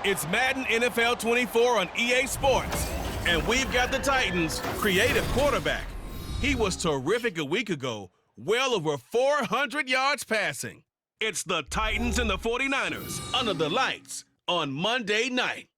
It's Madden NFL 24 on EA Sports. And we've got the Titans' creative quarterback. He was terrific a week ago, well over 400 yards passing. It's the Titans and the 49ers under the lights on Monday night.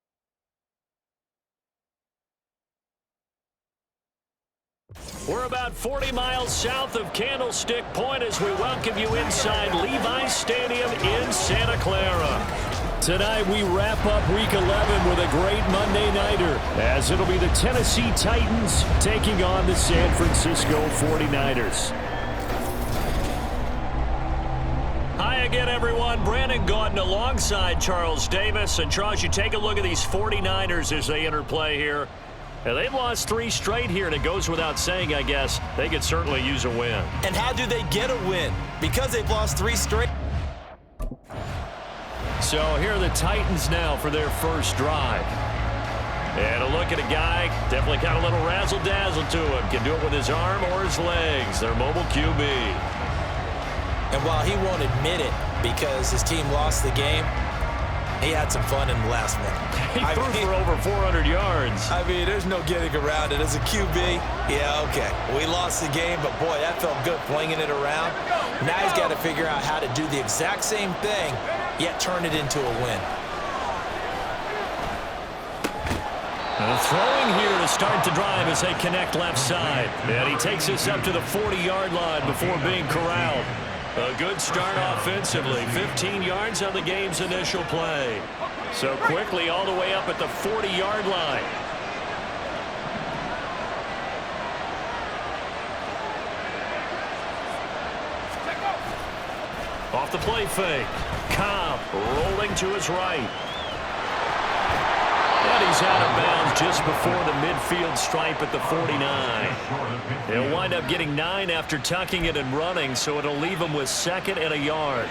We're about 40 miles south of Candlestick Point as we welcome you inside Levi's Stadium in Santa Clara. Tonight we wrap up Week 11 with a great Monday nighter, as it'll be the Tennessee Titans taking on the San Francisco 49ers. Hi again, everyone. Brandon Gaudin alongside Charles Davis. And Charles, you take a look at these 49ers as they enter play here. And they've lost 3 straight here, and it goes without saying, I guess, they could certainly use a win. And how do they get a win? Because they've lost 3 straight. So here are the Titans now for their first drive. And a look at a guy, definitely got a little razzle-dazzle to him. Can do it with his arm or his legs. Their mobile QB. And while he won't admit it because his team lost the game, he had some fun in the last one. He threw for over 400 yards. I mean, there's no getting around it. As a QB, yeah, okay. We lost the game, but boy, that felt good flinging it around. Now he's got to figure out how to do the exact same thing, yet turn it into a win. And throwing here to start the drive as they connect left side. And he takes us up to the 40-yard line before being corralled. A good start offensively. 15 yards on the game's initial play. So quickly all the way up at the 40-yard line. Off the play fake. Cobb rolling to his right. And he's out of bounds just before the midfield stripe at the 49. He'll wind up getting 9 after tucking it and running, so it'll leave him with 2nd and a yard.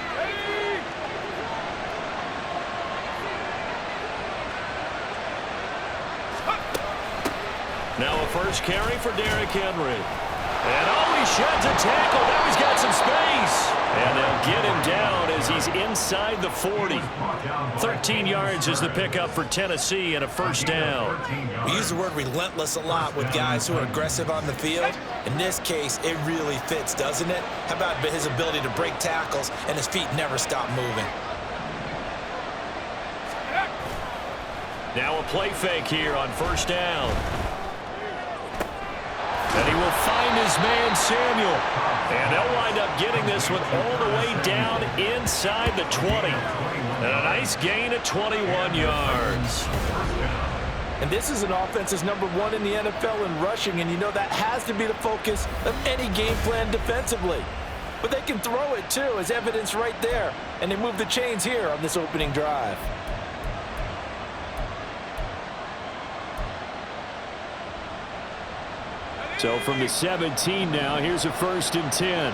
Now a first carry for Derrick Henry. And oh, he sheds a tackle. Now he's got some space. And they'll get him down as he's inside the 40. 13 yards is the pickup for Tennessee and a first down. We use the word relentless a lot with guys who are aggressive on the field. In this case, it really fits, doesn't it? How about his ability to break tackles and his feet never stop moving? Now a play fake here on first down. And he will find his man, Samuel. And they'll wind up getting this one all the way down inside the 20. And a nice gain of 21 yards. And this is an offense that's #1 in the NFL in rushing, and you know that has to be the focus of any game plan defensively. But they can throw it, too, as evidence right there. And they move the chains here on this opening drive. So from the 17 now, here's a 1st and 10.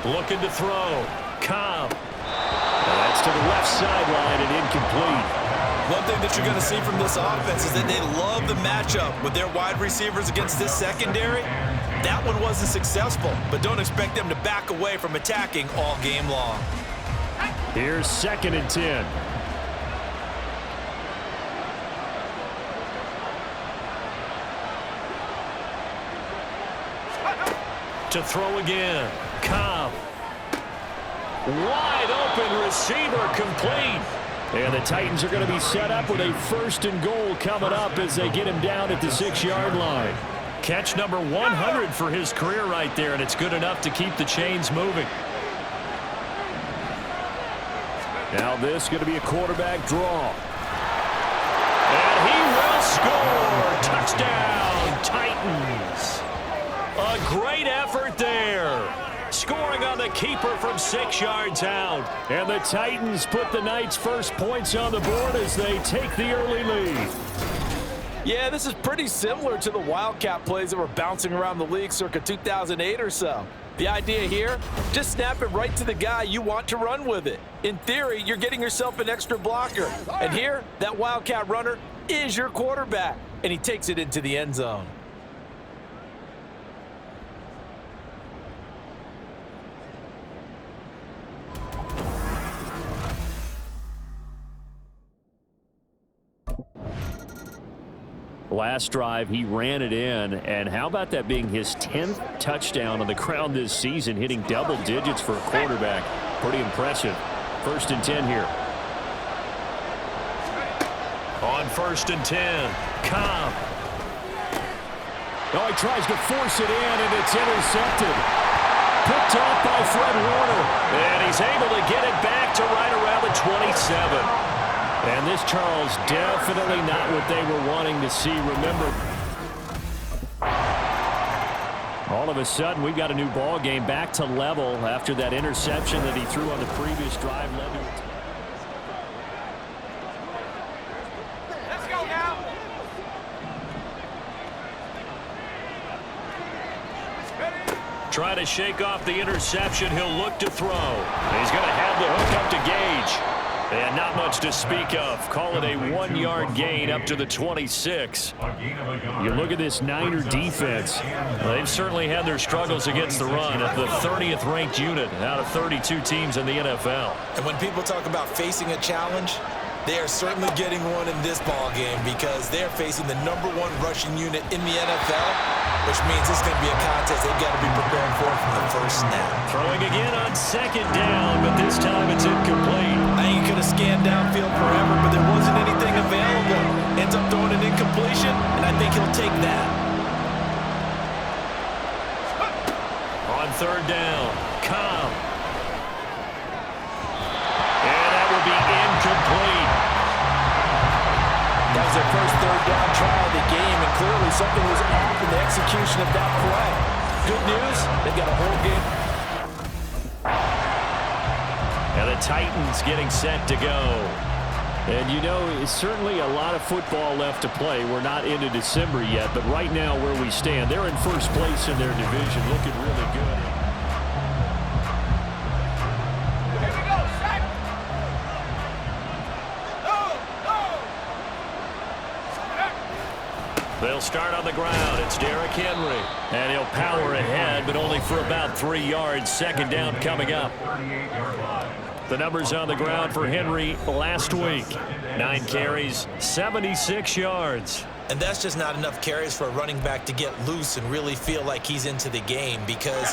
Looking to throw. Cobb. That's to the left sideline and incomplete. One thing that you're going to see from this offense is that they love the matchup with their wide receivers against this secondary. That one wasn't successful, but don't expect them to back away from attacking all game long. Here's 2nd and 10. To throw again. Cobb. Wide open receiver complete. And the Titans are going to be set up with a 1st and goal coming up as they get him down at the 6-yard line. Catch number 100 for his career right there, and it's good enough to keep the chains moving. Now this is going to be a quarterback draw. And he will score. Touchdown, Titans. A great effort there. Scoring on the keeper from 6 yards out. And the Titans put the Knights' first points on the board as they take the early lead. Yeah, this is pretty similar to the Wildcat plays that were bouncing around the league circa 2008 or so. The idea here, just snap it right to the guy you want to run with it. In theory, you're getting yourself an extra blocker. And here, that Wildcat runner is your quarterback. And he takes it into the end zone. Last drive, he ran it in, and how about that being his 10th touchdown on the ground this season, hitting double digits for a quarterback. Pretty impressive. 1st and 10 here. On 1st and 10, Cobb. Oh, he tries to force it in, and it's intercepted. Picked off by Fred Warner. And he's able to get it back to right around the 27. And this, Charles, definitely not what they were wanting to see. Remember, all of a sudden, we've got a new ball game back to level after that interception that he threw on the previous drive. Let's go now. Try to shake off the interception. He'll look to throw. He's going to have the hook up to Gage. And not much to speak of. Call it a 1-yard gain up to the 26. You look at this Niner defense. They've certainly had their struggles against the run at the 30th ranked unit out of 32 teams in the NFL. And when people talk about facing a challenge, they are certainly getting one in this ball game because they're facing the #1 rushing unit in the NFL, which means it's going to be a contest they've got to be preparing for from the first snap. Throwing again on 2nd down, but this time it's incomplete. I think he could have scanned downfield forever, but there wasn't anything available. Ends up throwing an incompletion, and I think he'll take that. On 3rd down, Cobb. And that will be incomplete. That was their first 3rd down try of the game, and clearly something was off in the execution of that play. Good news, they've got a whole game. And the Titans getting set to go. And you know, it's certainly a lot of football left to play. We're not into December yet, but right now where we stand, they're in 1st place in their division, looking really good. Here we go, Shaq. They'll start on the ground. It's Derrick Henry. And he'll power ahead, but only for about 3 yards. 2nd down coming up. The numbers on the ground for Henry last week. 9 carries, 76 yards. And that's just not enough carries for a running back to get loose and really feel like he's into the game because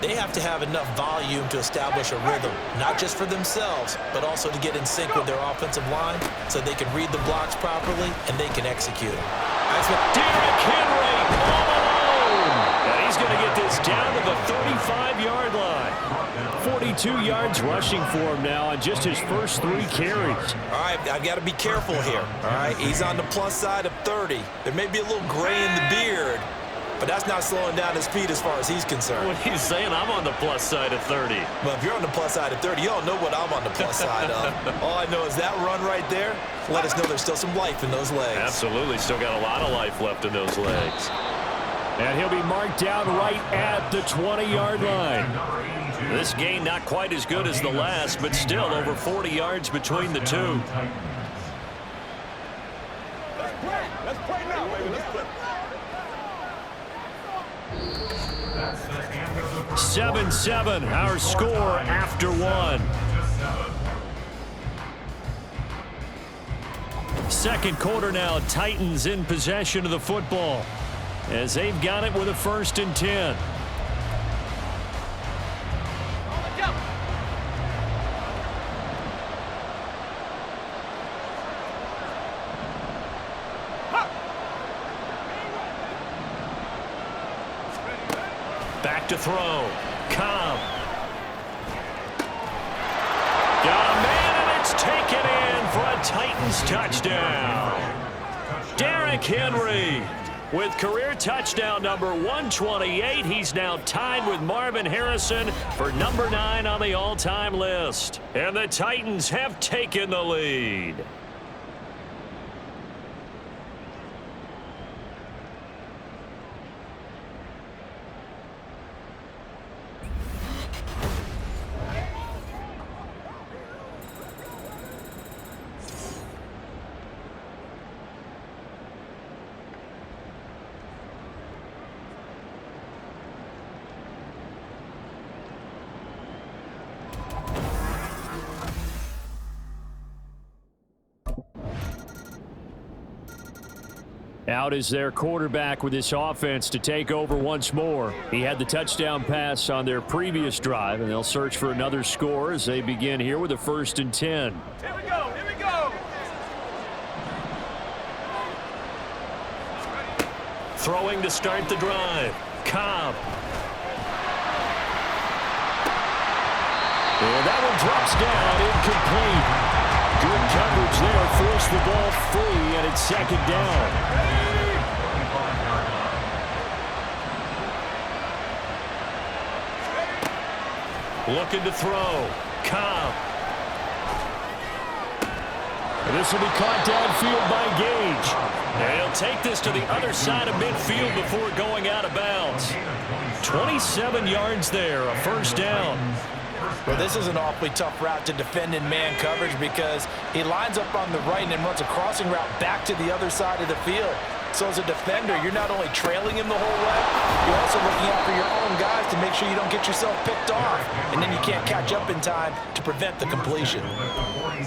they have to have enough volume to establish a rhythm, not just for themselves, but also to get in sync with their offensive line so they can read the blocks properly and they can execute them. Derrick Henry all alone. And he's going to get this down to the 35-yard line. 42 yards rushing for him now on just his first 3 carries. All right, I've got to be careful here. All right, he's on the plus side of 30. There may be a little gray in the beard, but that's not slowing down his speed as far as he's concerned. What he's saying, I'm on the plus side of 30. Well, if you're on the plus side of 30, you all know what I'm on the plus side of. All I know is that run right there let us know there's still some life in those legs. Absolutely, still got a lot of life left in those legs. And he'll be marked down right at the 20-yard line. This gain not quite as good as the last, but still over 40 yards between the two. Let's play now, baby. Let's play. 7-7, our score after 1. 2nd quarter now, Titans in possession of the football as they've got it with a 1st and 10. Back to throw. Cobb. Got a man, and it's taken in for a Titans touchdown. Derrick Henry with career touchdown number 128. He's now tied with Marvin Harrison for number 9 on the all-time list. And the Titans have taken the lead. out is their quarterback with this offense to take over once more. He had the touchdown pass on their previous drive, and they'll search for another score as they begin here with a 1st and 10. Here we go. Here we go. Throwing to start the drive. Cobb. And that one drops down, incomplete. Good coverage there, forced the ball free, and it's 2nd down. Looking to throw. Cobb. And this will be caught downfield by Gage. And he'll take this to the other side of midfield before going out of bounds. 27 yards there, a 1st down. Well, this is an awfully tough route to defend in man coverage because he lines up on the right and then runs a crossing route back to the other side of the field. So as a defender, you're not only trailing him the whole way, you're also looking out for your own guys to make sure you don't get yourself picked off. And then you can't catch up in time to prevent the completion.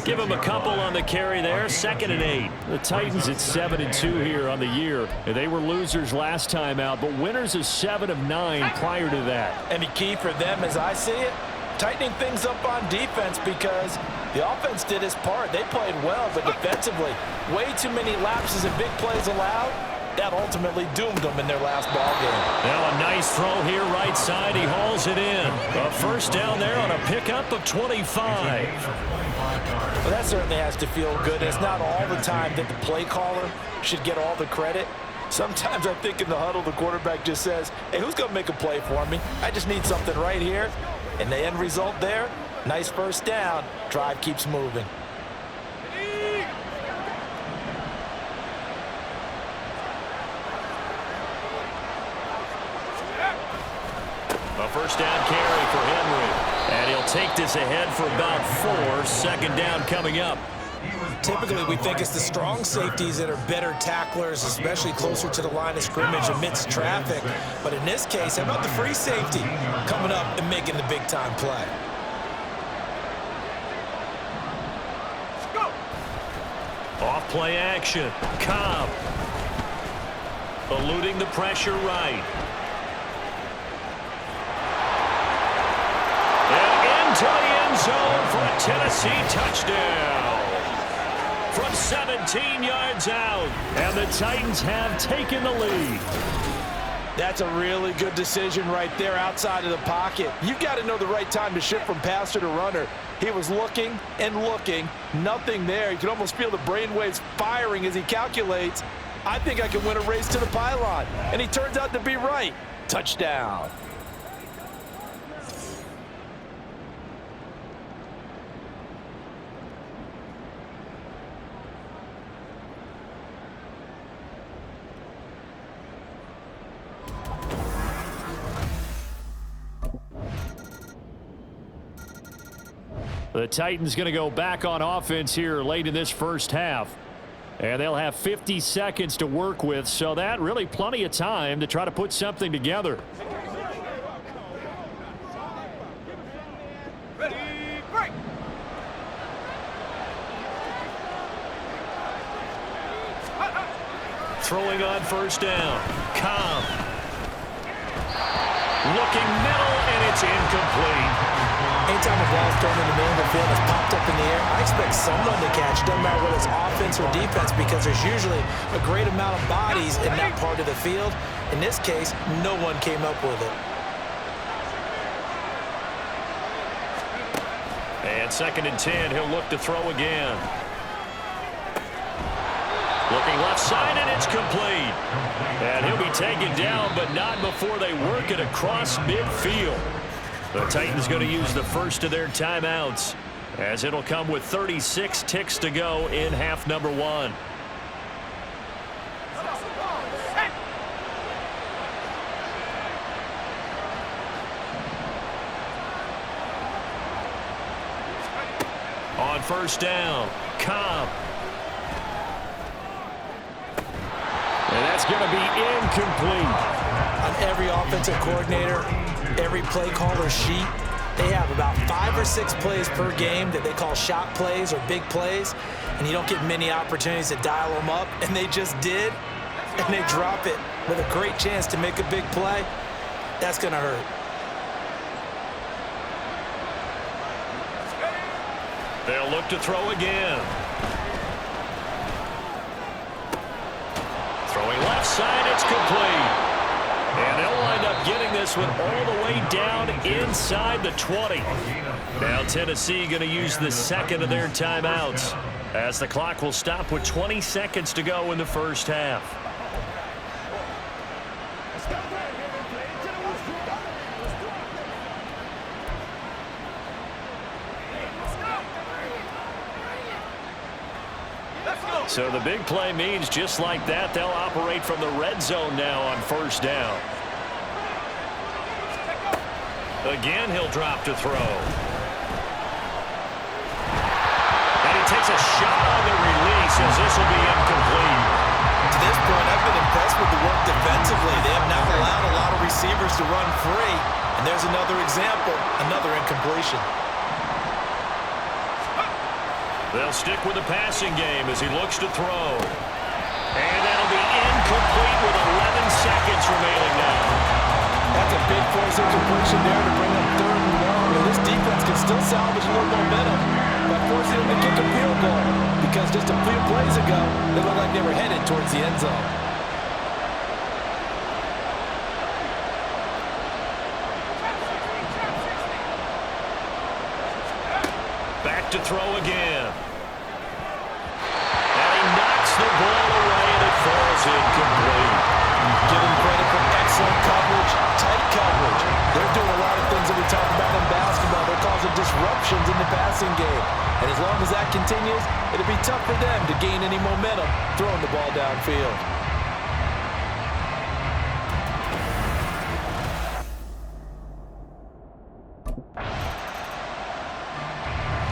Give him a couple on the carry there. 2nd and 8. The Titans at 7-2 here on the year. They were losers last time out, but winners of 7 of 9 prior to that. And the key for them, as I see it, tightening things up on defense because the offense did its part. They played well, but defensively, way too many lapses and big plays allowed. That ultimately doomed them in their last ball game. Now a nice throw here right side. He hauls it in. A 1st down there on a pickup of 25. Well, that certainly has to feel good. It's not all the time that the play caller should get all the credit. Sometimes I think in the huddle, the quarterback just says, hey, who's going to make a play for me? I just need something right here. And the end result there, nice 1st down. Drive keeps moving. A 1st down carry for Henry. And he'll take this ahead for about 4. 2nd down coming up. Typically, we think it's the strong safeties that are better tacklers, especially closer to the line of scrimmage amidst traffic. But in this case, how about the free safety coming up and making the big-time play? Off play action. Cobb. Eluding the pressure right. And into the end zone for a Tennessee touchdown. From 17 yards out. And the Titans have taken the lead. That's a really good decision right there outside of the pocket. You've got to know the right time to shift from passer to runner. He was looking and looking. Nothing there. You can almost feel the brainwaves firing as he calculates, I think I can win a race to the pylon. And he turns out to be right. Touchdown. The Titans going to go back on offense here late in this 1st half. And they'll have 50 seconds to work with, so that really plenty of time to try to put something together. Ready, break. Throwing on 1st down. Cobb. Looking middle, and it's incomplete. Anytime a ball is thrown in the middle of the field that's popped up in the air, I expect someone to catch. Doesn't matter whether it's offense or defense because there's usually a great amount of bodies in that part of the field. In this case, no one came up with it. And 2nd and 10, he'll look to throw again. Looking left side, and it's complete. And he'll be taken down, but not before they work it across midfield. The Titans going to use the first of their timeouts, as it'll come with 36 ticks to go in half number 1. On 1st down, Cobb. And that's going to be incomplete. On every offensive coordinator, every play caller sheet, they have about 5 or 6 plays per game that they call shot plays or big plays, and you don't get many opportunities to dial them up, and they just did. and they drop it with a great chance to make a big play, that's going to hurt. They'll look to throw again. Throwing left side, it's complete. And they'll wind up getting this one all the way down inside the 20. Now Tennessee going to use the second of their timeouts as the clock will stop with 20 seconds to go in the first half. So the big play means just like that, they'll operate from the red zone now on first down. Again, he'll drop to throw. And he takes a shot on the release as this will be incomplete. To this point, I've been impressed with the work defensively. They have not allowed a lot of receivers to run free. And there's another example, another incompletion. They'll stick with the passing game as he looks to throw. And that'll be incomplete with 11 seconds remaining now. That's a big force incompletion there to bring up 3rd and long. And this defense can still salvage a little momentum by forcing them to kick a field goal. Because just a few plays ago, they looked like they were headed towards the end zone. To throw again. And he knocks the ball away and it falls incomplete. Give him credit for excellent coverage, tight coverage. They're doing a lot of things that we talk about in basketball. They're causing disruptions in the passing game. And as long as that continues, it'll be tough for them to gain any momentum throwing the ball downfield.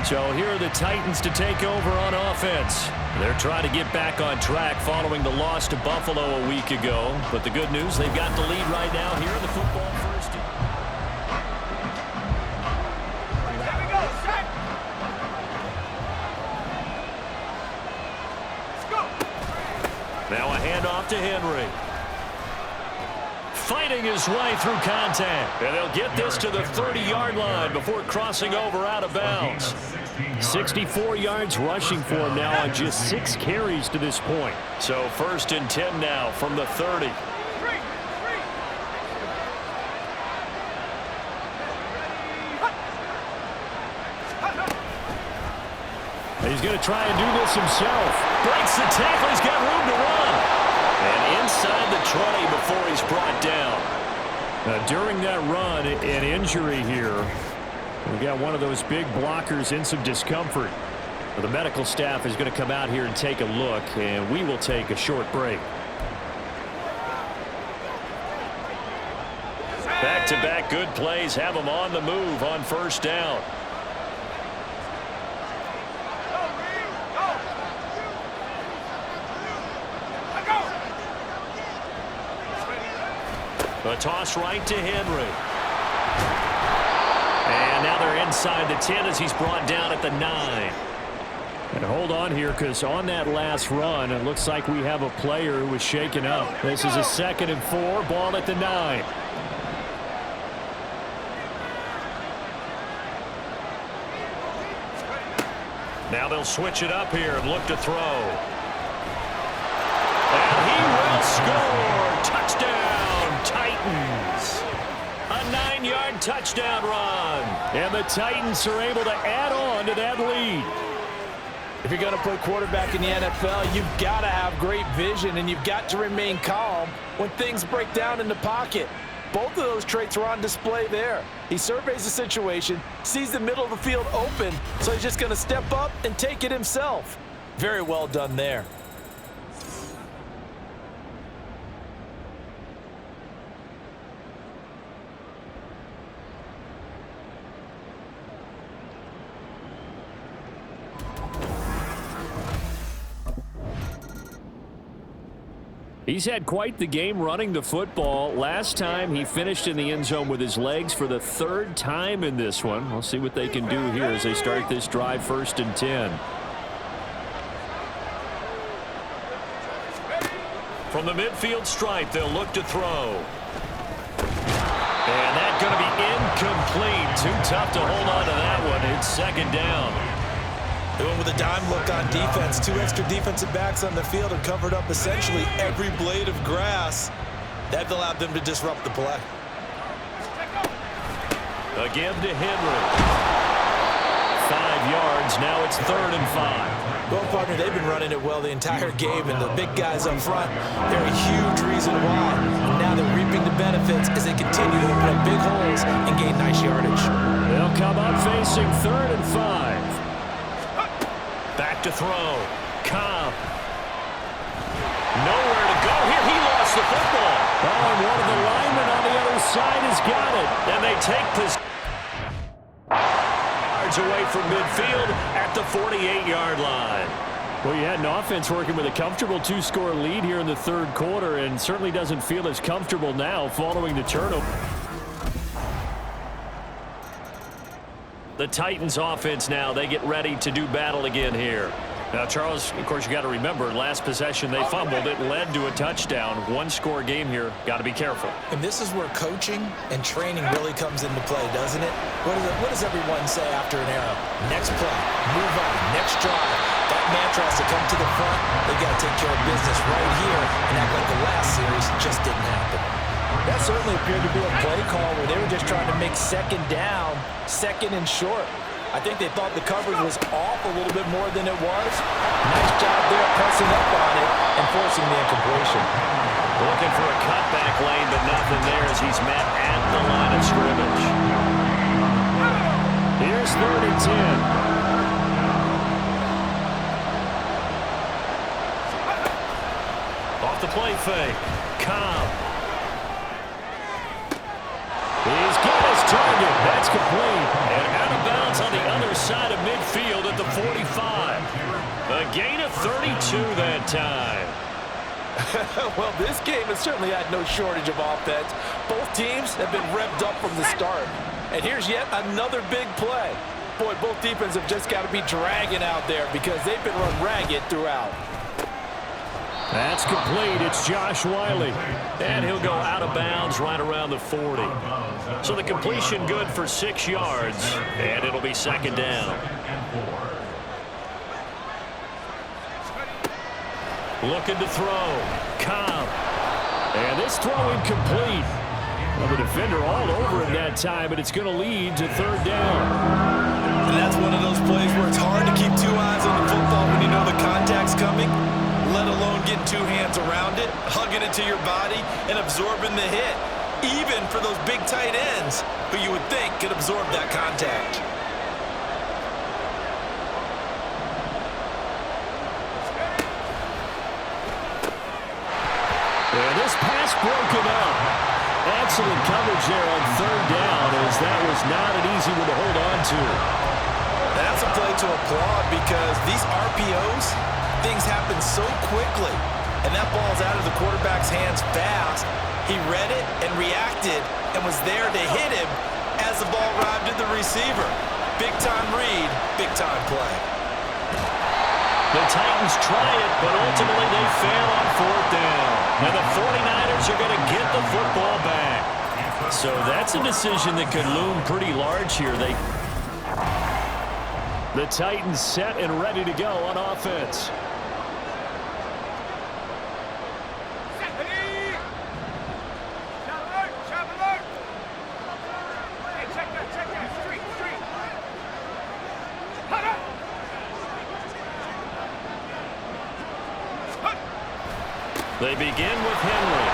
So here are the Titans to take over on offense. They're trying to get back on track following the loss to Buffalo a week ago. But the good news, they've got the lead right now here in the football first. Here we go, set. Let's go. Now a handoff to Henry. Fighting his way through contact. And they'll get this to the 30-yard line before crossing over out of bounds. 64 yards rushing for him now on just 6 carries to this point. So 1st and 10 now from the 30. He's going to try and do this himself. Breaks the tackle. He's got room to run. And inside the 20 before he's brought down. During that run, an injury here. We got one of those big blockers in some discomfort. The medical staff is going to come out here and take a look, and we will take a short break. Back-to-back good plays have them on the move on first down. A toss right to Henry. And now they're inside the 10 as he's brought down at the 9. And hold on here, because on that last run, it looks like we have a player who was shaken up. This is a 2nd and 4, ball at the 9. Now they'll switch it up here and look to throw. And he will score. Touchdown, Titans. A 9-yard touchdown run. And the Titans are able to add on to that lead. If you're going to play quarterback in the NFL, you've got to have great vision, and you've got to remain calm when things break down in the pocket. Both of those traits were on display there. He surveys the situation, sees the middle of the field open, so he's just going to step up and take it himself. Very well done there. He's had quite the game running the football. Last time he finished in the end zone with his legs for the 3rd time in this one. We'll see what they can do here as they start this drive 1st and 10. From the midfield stripe, they'll look to throw. And that's going to be incomplete. Too tough to hold on to that one. It's second down. They went with a dime look on defense. 2 extra defensive backs on the field and covered up essentially every blade of grass. That allowed them to disrupt the play. Again to Henry. 5 yards. Now it's 3rd and 5. Well, partner, they've been running it well the entire game, and the big guys up front, they're a huge reason why. And now they're reaping the benefits as they continue to open up big holes and gain nice yardage. They'll come up facing 3rd and 5. Back to throw. Cobb. Nowhere to go here. He lost the football. Oh, and one of the linemen on the other side has got it. And they take this away from midfield at the 48-yard line. Well, you had an offense working with a comfortable 2-score lead here in the 3rd quarter, and certainly doesn't feel as comfortable now following the turnover. The Titans offense now, they get ready to do battle again here. Now, Charles, of course, you got to remember, last possession they fumbled. It led to a touchdown. 1-score game here. Got to be careful. And this is where coaching and training really comes into play, doesn't it? What does everyone say after an error? Next play, move on, next drive. That mantra has to come to the front. They've got to take care of business right here and act like the last series just didn't happen. That certainly appeared to be a play call where they were just trying to make second down, second and short. I think they thought the coverage was off a little bit more than it was. Nice job there pressing up on it and forcing the incompletion. Looking for a cutback lane, but nothing there as he's met at the line of scrimmage. Here's 3rd and 10. Off the play fake. Cobb. He's got his target. That's complete. And out of bounds on the other side of midfield at the 45. A gain of 32 that time. Well, this game has certainly had no shortage of offense. Both teams have been revved up from the start. And here's yet another big play. Boy, both defenses have just got to be dragging out there because they've been run ragged throughout. That's complete. It's Josh Wiley. And he'll go out of bounds right around the 40. So the completion good for 6 yards. And it'll be second down. Looking to throw. Cobb. And this throw incomplete. Well, the defender all over him that time, but it's going to lead to 3rd down. And that's one of those plays where it's hard to keep 2 eyes on the football when you know the contact's coming, let alone getting 2 hands around it, hugging it to your body, and absorbing the hit, even for those big tight ends who you would think could absorb that contact. And this pass broken up. Excellent coverage there on 3rd down, as that was not an easy one to hold on to. That's a play to applaud because these RPOs, things happen so quickly. And that ball's out of the quarterback's hands fast. He read it and reacted and was there to hit him as the ball arrived at the receiver. Big-time read, big-time play. The Titans try it, but ultimately they fail on 4th down. And the 49ers are going to get the football back. So that's a decision that could loom pretty large here. The Titans set and ready to go on offense. They begin with Henry.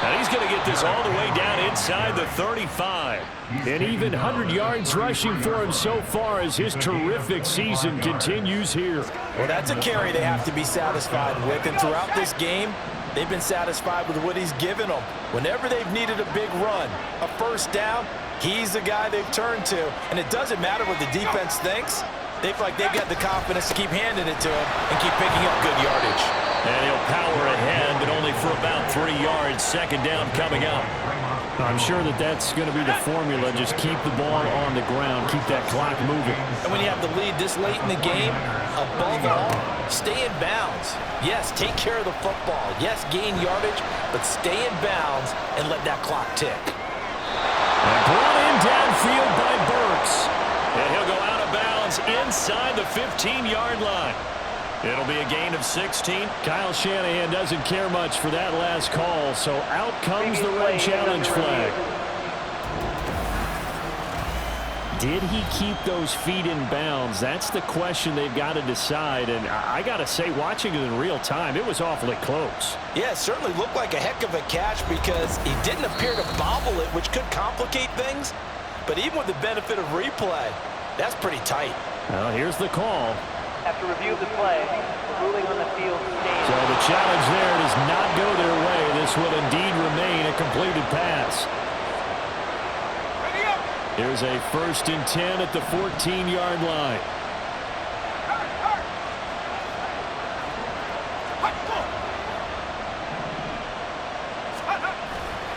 And he's going to get this all the way down inside the 35. And even 100 yards rushing for him so far as his terrific season continues here. Well, that's a carry they have to be satisfied with. And throughout this game, they've been satisfied with what he's given them. Whenever they've needed a big run, a first down, he's the guy they've turned to. And it doesn't matter what the defense thinks. They feel like they've got the confidence to keep handing it to him and keep picking up good yardage. And he'll power ahead, but only for about 3 yards. Second down coming up. I'm sure that's going to be the formula. Just keep the ball on the ground. Keep that clock moving. And when you have the lead this late in the game, above all, Stay in bounds. Yes, take care of the football. Yes, gain yardage, but stay in bounds and let that clock tick. And brought in downfield by Burks. And he'll go out of bounds inside the 15-yard line. It'll be a gain of 16. Kyle Shanahan doesn't care much for that last call, so out comes the red challenge flag. Did he keep those feet in bounds? That's the question they've got to decide. And I got to say, watching it in real time, it was awfully close. Yeah, it certainly looked like a heck of a catch because he didn't appear to bobble it, which could complicate things. But even with the benefit of replay, that's pretty tight. Well, here's the call. After review of the play, the ruling on the field stands. So the challenge there does not go their way. This will indeed remain a completed pass. Here's a 1st and 10 at the 14-yard line.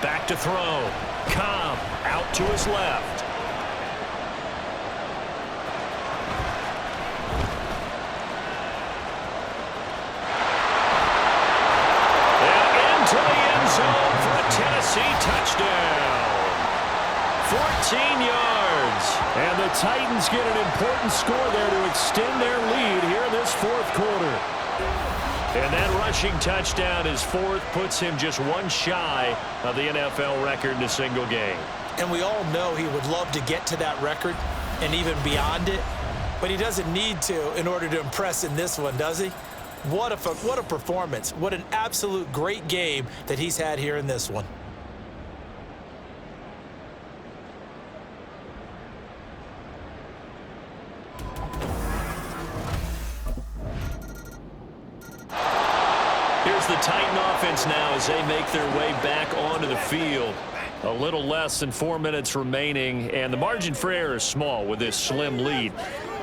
Back to throw. Cobb out to his left. And into the end zone for a Tennessee touchdown. 14 yards. And the Titans get an important score there to extend their lead here in this 4th quarter. And that rushing touchdown, his 4th, puts him just one shy of the NFL record in a single game. And we all know he would love to get to that record and even beyond it, but he doesn't need to in order to impress in this one, does he? What a performance. What an absolute great game that he's had here in this one. Here's the Titan offense now as they make their way back onto the field. A little less than 4 minutes remaining, and the margin for error is small with this slim lead.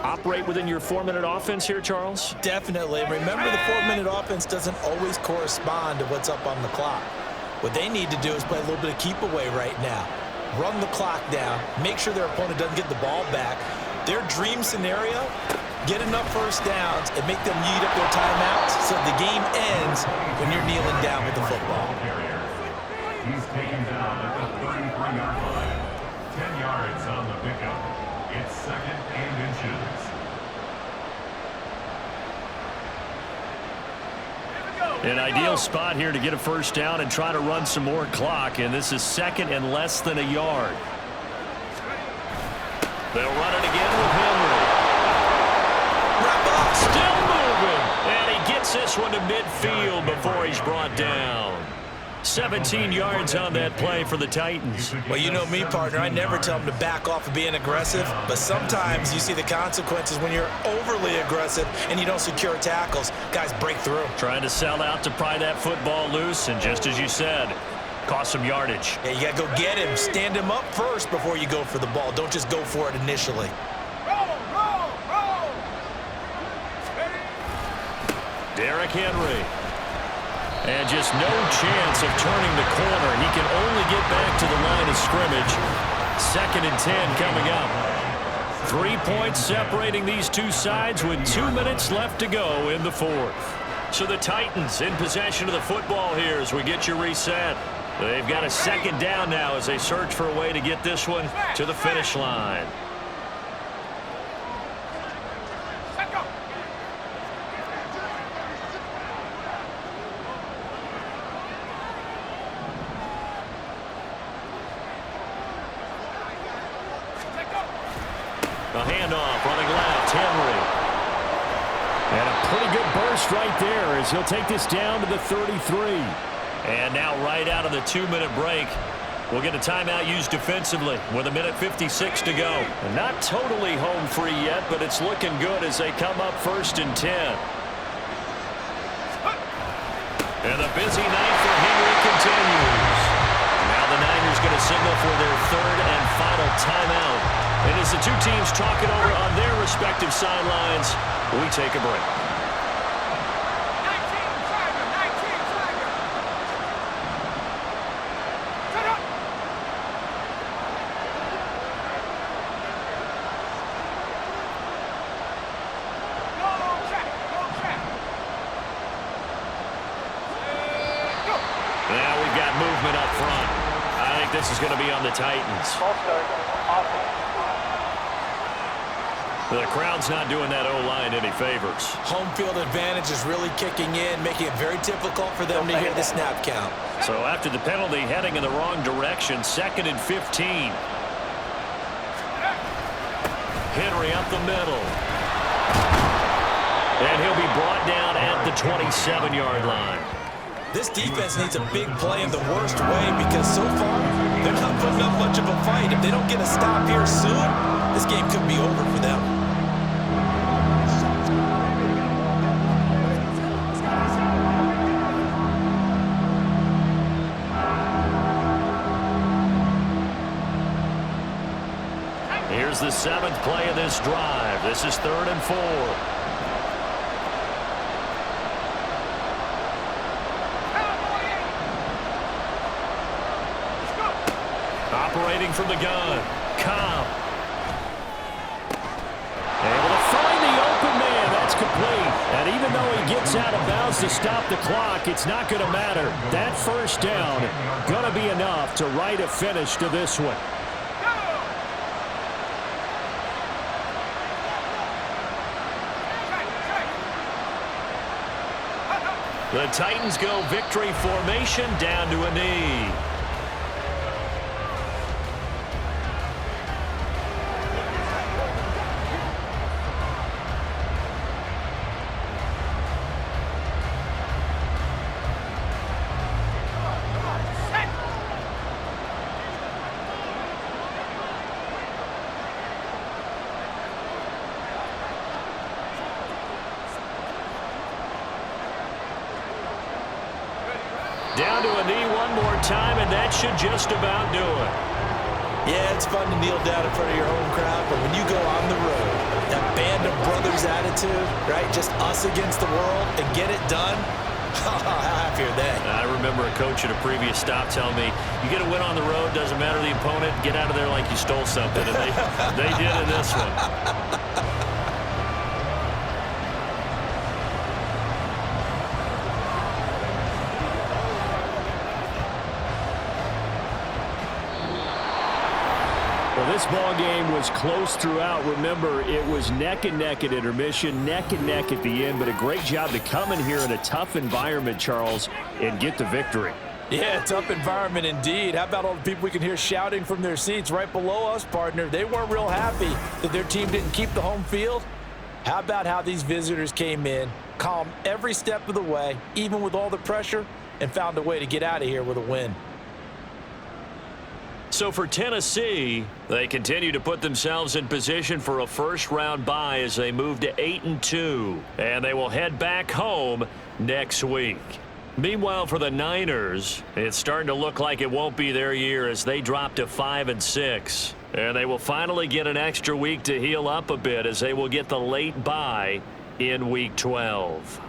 Operate within your 4-minute offense here, Charles? Definitely. Remember, the 4-minute offense doesn't always correspond to what's up on the clock. What they need to do is play a little bit of keep away right now. Run the clock down. Make sure their opponent doesn't get the ball back. Their dream scenario, get enough first downs and make them eat up their timeouts so the game ends when you're kneeling down with the football. He's taken down at the 33-yard line. 10 yards on the pickup. It's 2nd and inches. An ideal spot here to get a first down and try to run some more clock, and this is 2nd and less than a yard. They'll run it again with Henry. Still moving, and he gets this one to midfield before he's brought down. 17 yards on that play for the Titans. Well, you know me, partner. I never tell them to back off of being aggressive, but sometimes you see the consequences when you're overly aggressive and you don't secure tackles. Guys break through. Trying to sell out to pry that football loose, and just as you said, cost some yardage. Yeah, you got to go get him. Stand him up first before you go for the ball. Don't just go for it initially. Derrick Henry. And just no chance of turning the corner. He can only get back to the line of scrimmage. 2nd and 10 coming up. 3 points separating these two sides with 2 minutes left to go in the 4th. So the Titans in possession of the football here as we get you reset. They've got a 2nd down now as they search for a way to get this one to the finish line. A handoff running left, Henry. And a pretty good burst right there as he'll take this down to the 33. And now right out of the 2-minute break, we'll get a timeout used defensively with 1:56 to go. And not totally home free yet, but it's looking good as they come up 1st and 10. And the busy night for Henry continues. Now the Niners going to signal for their 3rd and final timeout. And as the two teams talk it over on their respective sidelines, we take a break. coming up front. I think this is going to be on the Titans. Ball start. Offense. The crowd's not doing that O-line any favors. Home field advantage is really kicking in, making it very difficult for them to hear the snap count. So after the penalty, heading in the wrong direction, 2nd and 15. Henry up the middle. And he'll be brought down at the 27-yard line. This defense needs a big play in the worst way because so far, they're not putting up much of a fight. If they don't get a stop here soon, this game could be over for them. Here's the 7th play of this drive. This is 3rd and 4. Operating from the gun. Cobb. Able to find the open man. That's complete. And even though he gets out of bounds to stop the clock, it's not going to matter. That first down going to be enough to write a finish to this one. The Titans go victory formation down to a knee. Down to a knee one more time, and that should just about do it. Yeah, it's fun to kneel down in front of your home crowd, but when you go on the road, that band of brothers attitude, right, just us against the world, and get it done, how happy are they? I remember a coach at a previous stop telling me, you get a win on the road, doesn't matter the opponent, get out of there like you stole something, and they did in this one. Well, this ball game was close throughout. Remember, it was neck and neck at intermission, neck and neck at the end, but a great job to come in here in a tough environment, Charles, and get the victory. Yeah, tough environment indeed. How about all the people we can hear shouting from their seats right below us, partner? They weren't real happy that their team didn't keep the home field. How about how these visitors came in, calm every step of the way, even with all the pressure, and found a way to get out of here with a win. So for Tennessee, they continue to put themselves in position for a first-round bye as they move to 8-2, and they will head back home next week. Meanwhile, for the Niners, it's starting to look like it won't be their year as they drop to 5-6, and they will finally get an extra week to heal up a bit as they will get the late bye in Week 12.